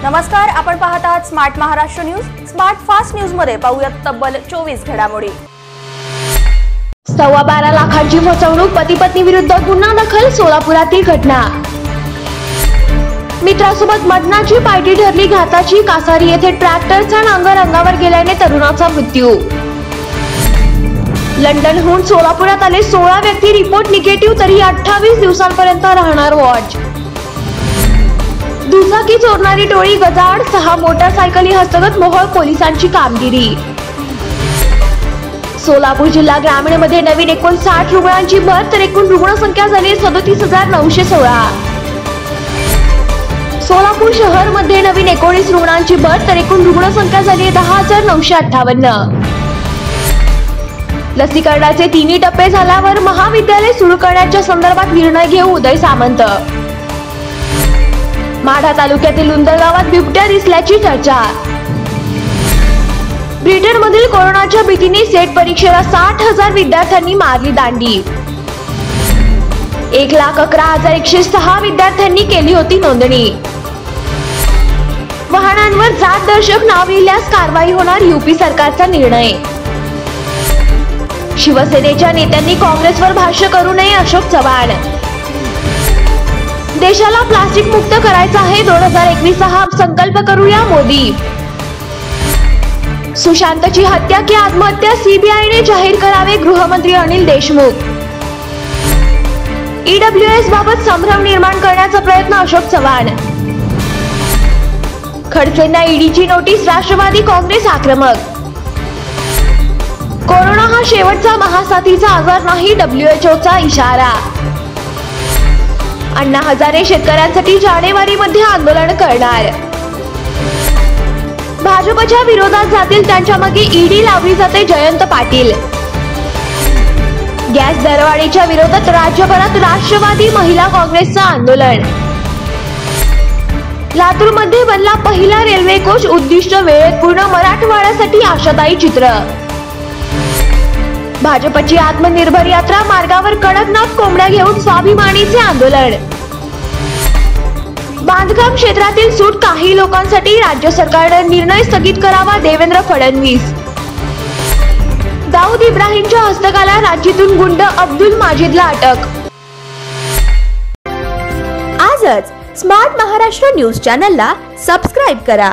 नमस्कार, आपण पाहत आहात smart Maharashtra news. Smart fast news मध्ये पाहूयात तब्बल 24 घडामोडी। 12.25 लाखांची फसवणूक, पती पत्नी विरुद्ध गुन्हा दाखल, सोलापुरातील घटना। मित्रासोबत मटणाची पार्टी ठरली घाताची, कासारी येथे ट्रॅक्टरचा नांगर अंगावर गेल्याने तरुणाचा मृत्यू। लंडनहून सोलापुरात आले 16 व्यक्ती, रिपोर्ट निगेटिव्ह, तरी 28 दिवसांपर्यंत राहणार वॉच। दुचाकी चोरणारी टोळी गजाआड, 6 मोटरसायकली हस्तगत, मोहोळ पोलिसांची कामगिरी। सोलापूर जिल्हा ग्रामीण मध्ये नवीन 59 रुग्णांची भर, तर एकूण रुग्णसंख्या झाली 37,916। सोलापूर शहर मध्ये नवीन 19 रुग्णांची भर, तर एकूण रुग्णसंख्या झाली 10,958। लसीकरणाचे 3 टप्पे झाल्यावर महाविद्यालय सुरू करण्याच्या संदर्भात निर्णय घेऊ, उदय सामंत। माढा तालुक्यातील उंदर गावात बिबट्या दिसल्याची चर्चा। ब्रिटनमधील कोरोनाच्या भीतीने सेट परीक्षेला 60,000 विद्यार्थ्यांनी मारली दांडी। 1,11,106 विद्यार्थ्यांनी केली होती नोंदणी। वाहनांवर जातदर्शक नाव लिहिल्यास कारवाई होणार, यूपी सरकारचा निर्णय। शिवसेनेच्या नेत्यांनी काँग्रेसवर भाष्य करू नये, अशोक चव्हाण। देशाला प्लास्टिक मुक्त करायचा आहे, 2021 हा संकल्प करूया, मोदी। सुशांतची हत्या की आत्महत्या, सीबीआयने जाहीर करावे, गृहमंत्री अनिल देशमुख। ईडब्ल्यूएस बाबत संभ्रम निर्माण करण्याचा प्रयत्न, अशोक चव्हाण। खडसेंना ईडीची नोटीस, राष्ट्रवादी काँग्रेस आक्रमक। कोरोना हा शेवटचा महासाथीचा आजार नाही, डब्ल्यूएचओचा इशारा। अण्णा हजारे शेतकऱ्यांसाठी जानेवारीमध्ये आंदोलन करणार। भाजपच्या विरोधात जातील त्यांच्या मागे ईडी लावली जाते, जयंत पाटील। गॅस दरवाढीच्या विरोधात राज्यभरात राष्ट्रवादी महिला काँग्रेसचं आंदोलन। लातूरमध्ये बनला पहिला रेल्वे कोच, उद्दिष्ट वेळेत पूर्ण, मराठवाड्यासाठी आशादायी चित्र। भाजपची आत्मनिर्भर यात्रा मार्गावर, कडकनाथ कोंबड्या घेऊन स्वाभिमानीचे आंदोलन। बांधकाम क्षेत्रातील सूट काही लोकांसाठी, राज्य सरकारने निर्णय स्थगित करावा, देवेंद्र फडणवीस। दाऊद इब्राहिमच्या हस्तकाला राज्यातून गुंड अब्दुल माजिदला अटक। आजच स्मार्ट महाराष्ट्र न्यूज चॅनलला सबस्क्राइब करा।